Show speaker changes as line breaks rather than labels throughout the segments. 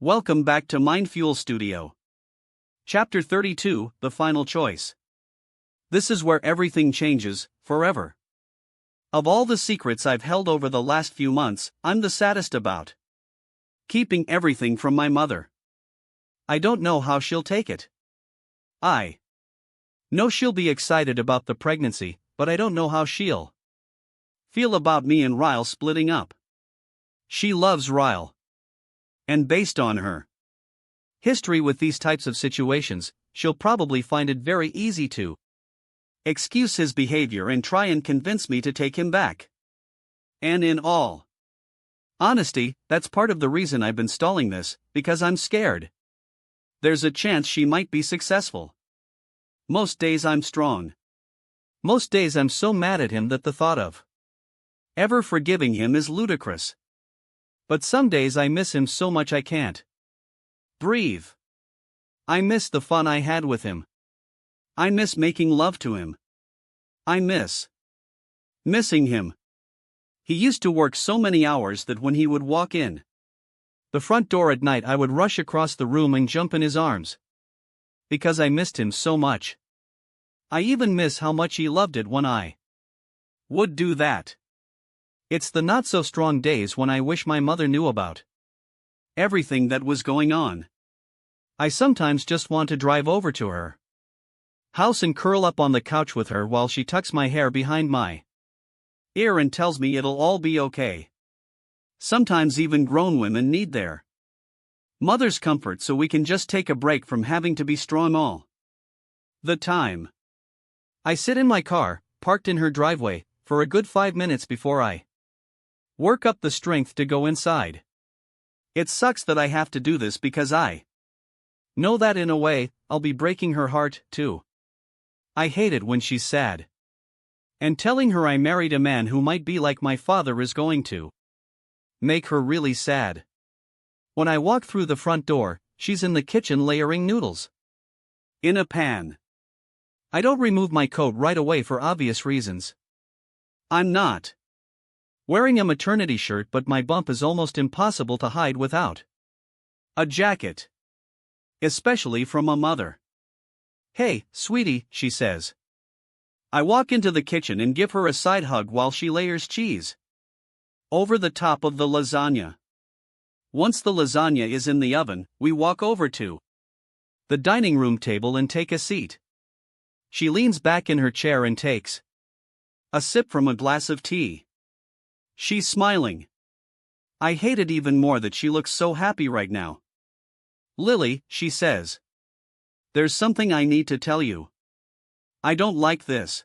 Welcome back to Mindfuel Studio. Chapter 32, The Final Choice. This is where everything changes, forever. Of all the secrets I've held over the last few months, I'm the saddest about keeping everything from my mother. I don't know how she'll take it. I know she'll be excited about the pregnancy, but I don't know how she'll feel about me and Ryle splitting up. She loves Ryle. And based on her history with these types of situations, she'll probably find it very easy to excuse his behavior and try and convince me to take him back. And in all honesty, that's part of the reason I've been stalling this, because I'm scared there's a chance she might be successful. Most days I'm strong. Most days I'm so mad at him that the thought of ever forgiving him is ludicrous. But some days I miss him so much I can't breathe. I miss the fun I had with him. I miss making love to him. I miss missing him. He used to work so many hours that when he would walk in the front door at night, I would rush across the room and jump in his arms. Because I missed him so much. I even miss how much he loved it when I would do that. It's the not-so-strong days when I wish my mother knew about everything that was going on. I sometimes just want to drive over to her house and curl up on the couch with her while she tucks my hair behind my ear and tells me it'll all be okay. Sometimes even grown women need their mother's comfort so we can just take a break from having to be strong all the time. I sit in my car, parked in her driveway, for a good 5 minutes before I work up the strength to go inside. It sucks that I have to do this because I know that in a way, I'll be breaking her heart, too. I hate it when she's sad. And telling her I married a man who might be like my father is going to make her really sad. When I walk through the front door, she's in the kitchen layering noodles in a pan. I don't remove my coat right away for obvious reasons. I'm not wearing a maternity shirt, but my bump is almost impossible to hide without a jacket. Especially from a mother. "Hey, sweetie," she says. I walk into the kitchen and give her a side hug while she layers cheese over the top of the lasagna. Once the lasagna is in the oven, we walk over to the dining room table and take a seat. She leans back in her chair and takes a sip from a glass of tea. She's smiling. I hate it even more that she looks so happy right now. "Lily," she says. "There's something I need to tell you. I don't like this.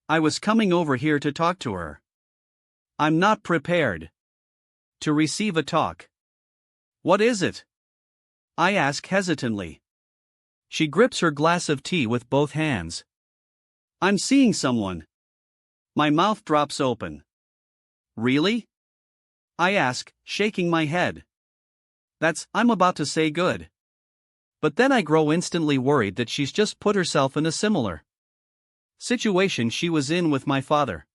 I was coming over here to talk to her. I'm not prepared to receive a talk." "What is it?" I ask hesitantly. She grips her glass of tea with both hands. "I'm seeing someone." My mouth drops open. "Really?" I ask, shaking my head. I'm about to say good. But then I grow instantly worried that she's just put herself in a similar situation she was in with my father.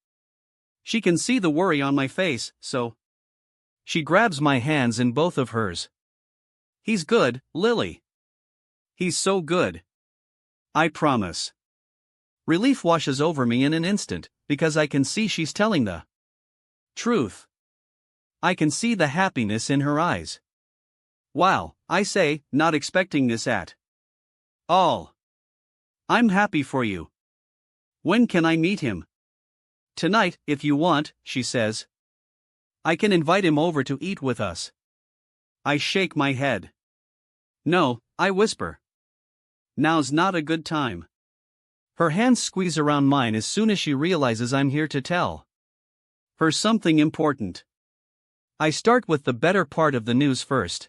She can see the worry on my face, so she grabs my hands in both of hers. "He's good, Lily. He's so good. I promise." Relief washes over me in an instant, because I can see she's telling the truth. I can see the happiness in her eyes. "Wow," I say, not expecting this at all. "I'm happy for you. When can I meet him?" "Tonight, if you want," she says. "I can invite him over to eat with us." I shake my head. "No," I whisper. "Now's not a good time." Her hands squeeze around mine as soon as she realizes I'm here to tell her something important. I start with the better part of the news first.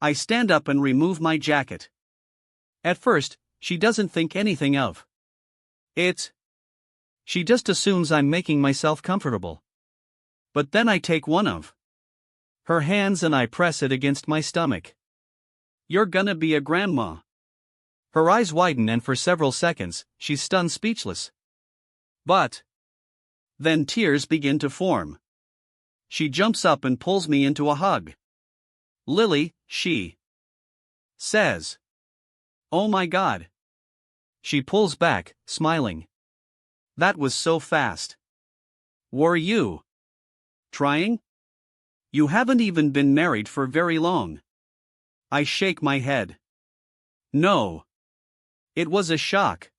I stand up and remove my jacket. At first, she doesn't think anything of it. She just assumes I'm making myself comfortable. But then I take one of her hands and I press it against my stomach. "You're gonna be a grandma." Her eyes widen and for several seconds, she's stunned speechless. But then tears begin to form. She jumps up and pulls me into a hug. Lily, she says. Oh my God. She pulls back, smiling. That was so fast. Were you trying? You haven't even been married for very long. I shake my head. No. It was a shock.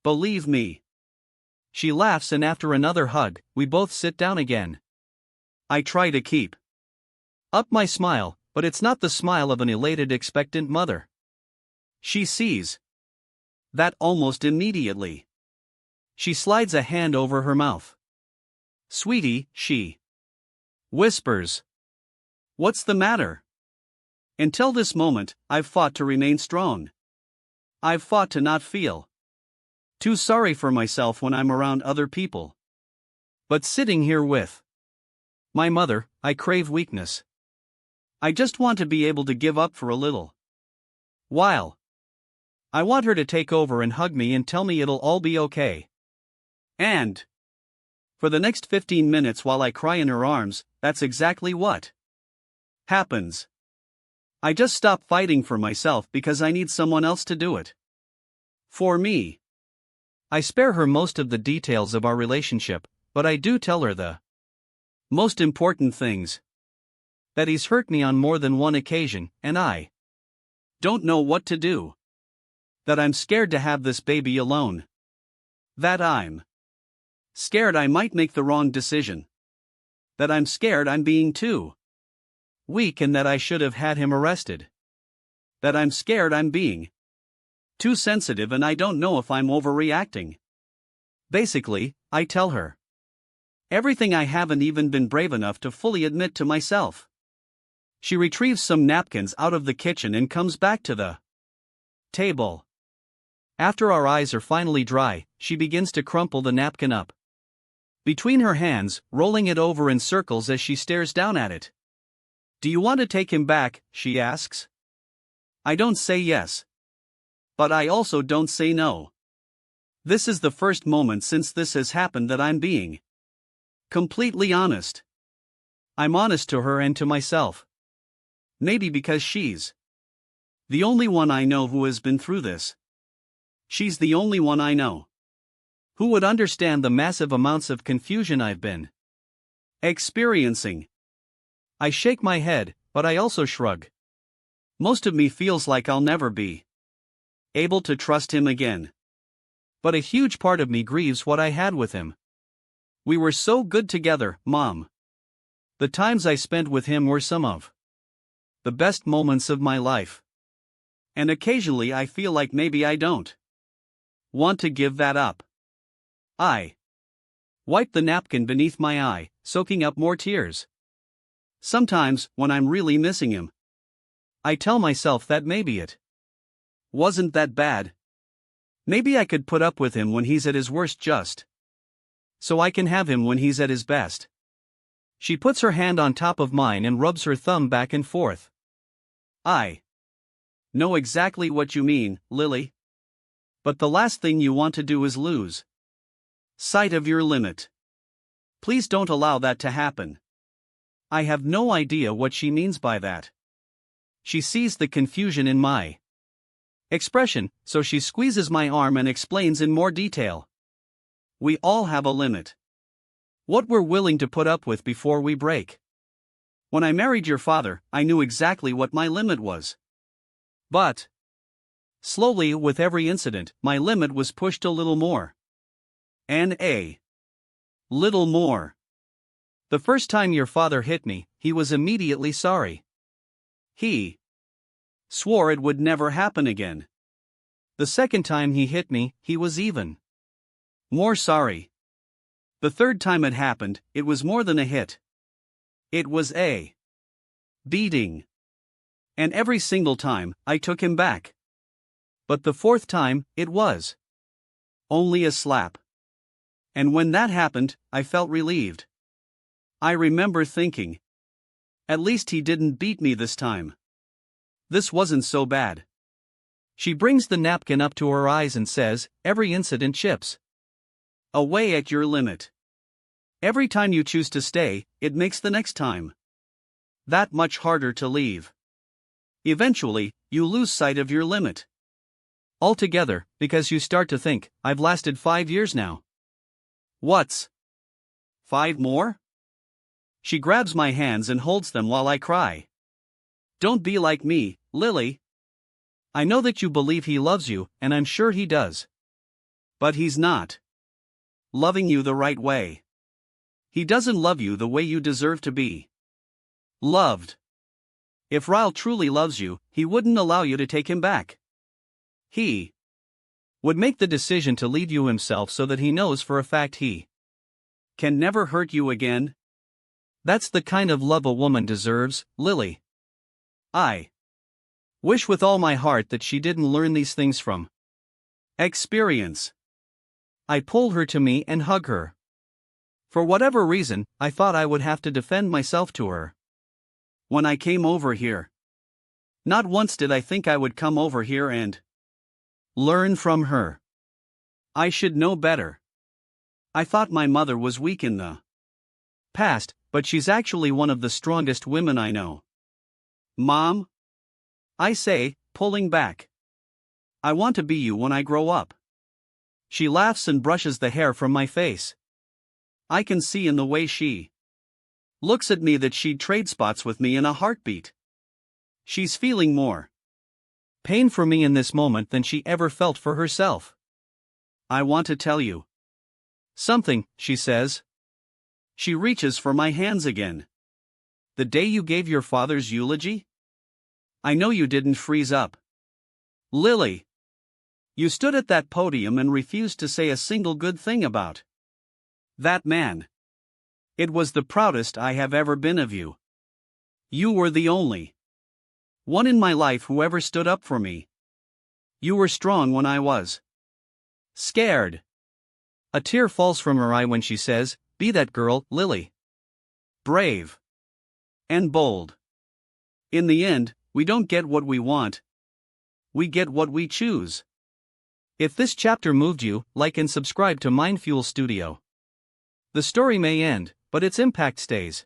Believe me. She laughs, and after another hug, we both sit down again. I try to keep up my smile, but it's not the smile of an elated, expectant mother. She sees that almost immediately. She slides a hand over her mouth. Sweetie, she whispers. What's the matter? Until this moment, I've fought to remain strong. I've fought to not feel too sorry for myself when I'm around other people. But sitting here with my mother, I crave weakness. I just want to be able to give up for a little while. I want her to take over and hug me and tell me it'll all be okay. And for the next 15 minutes while I cry in her arms, that's exactly what happens. I just stop fighting for myself because I need someone else to do it for me. I spare her most of the details of our relationship, but I do tell her the most important things. That he's hurt me on more than one occasion, and I don't know what to do. That I'm scared to have this baby alone. That I'm scared I might make the wrong decision. That I'm scared I'm being too weak and that I should have had him arrested. That I'm scared I'm being too sensitive and I don't know if I'm overreacting. Basically, I tell her everything I haven't even been brave enough to fully admit to myself. She retrieves some napkins out of the kitchen and comes back to the table. After our eyes are finally dry, she begins to crumple the napkin up between her hands, rolling it over in circles as she stares down at it. Do you want to take him back? She asks. I don't say yes. But I also don't say no. This is the first moment since this has happened that I'm being completely honest. I'm honest to her and to myself. Maybe because she's the only one I know who has been through this. She's the only one I know who would understand the massive amounts of confusion I've been experiencing. I shake my head, but I also shrug. Most of me feels like I'll never be able to trust him again. But a huge part of me grieves what I had with him. We were so good together, Mom. The times I spent with him were some of the best moments of my life. And occasionally I feel like maybe I don't want to give that up. I wipe the napkin beneath my eye, soaking up more tears. Sometimes, when I'm really missing him, I tell myself that maybe it wasn't that bad. Maybe I could put up with him when he's at his worst just so I can have him when he's at his best. She puts her hand on top of mine and rubs her thumb back and forth. I know exactly what you mean, Lily. But the last thing you want to do is lose sight of your limit. Please don't allow that to happen. I have no idea what she means by that. She sees the confusion in my expression, so she squeezes my arm and explains in more detail. We all have a limit. What we're willing to put up with before we break. When I married your father, I knew exactly what my limit was. But slowly, with every incident, my limit was pushed a little more. And a little more. The first time your father hit me, he was immediately sorry. He swore it would never happen again. The second time he hit me, he was even more sorry. The third time it happened, it was more than a hit. It was a beating. And every single time, I took him back. But the fourth time, it was only a slap. And when that happened, I felt relieved. I remember thinking, at least he didn't beat me this time. This wasn't so bad. She brings the napkin up to her eyes and says, every incident chips away at your limit. Every time you choose to stay, it makes the next time that much harder to leave. Eventually, you lose sight of your limit altogether, because you start to think, I've lasted 5 years now. What's 5 more? She grabs my hands and holds them while I cry. Don't be like me, Lily. I know that you believe he loves you, and I'm sure he does. But he's not loving you the right way. He doesn't love you the way you deserve to be loved. If Ryle truly loves you, he wouldn't allow you to take him back. He would make the decision to leave you himself so that he knows for a fact he can never hurt you again. That's the kind of love a woman deserves, Lily. I wish with all my heart that she didn't learn these things from experience. I pull her to me and hug her. For whatever reason, I thought I would have to defend myself to her when I came over here. Not once did I think I would come over here and learn from her. I should know better. I thought my mother was weak in the past, but she's actually one of the strongest women I know. Mom? I say, pulling back. I want to be you when I grow up. She laughs and brushes the hair from my face. I can see in the way she looks at me that she'd trade spots with me in a heartbeat. She's feeling more pain for me in this moment than she ever felt for herself. I want to tell you something, she says. She reaches for my hands again. The day you gave your father's eulogy? I know you didn't freeze up. Lily. You stood at that podium and refused to say a single good thing about that man. It was the proudest I have ever been of you. You were the only one in my life who ever stood up for me. You were strong when I was scared. A tear falls from her eye when she says, be that girl, Lily. Brave. And bold. In the end, we don't get what we want. We get what we choose. If this chapter moved you, like and subscribe to Mindfuel Studio. The story may end, but its impact stays.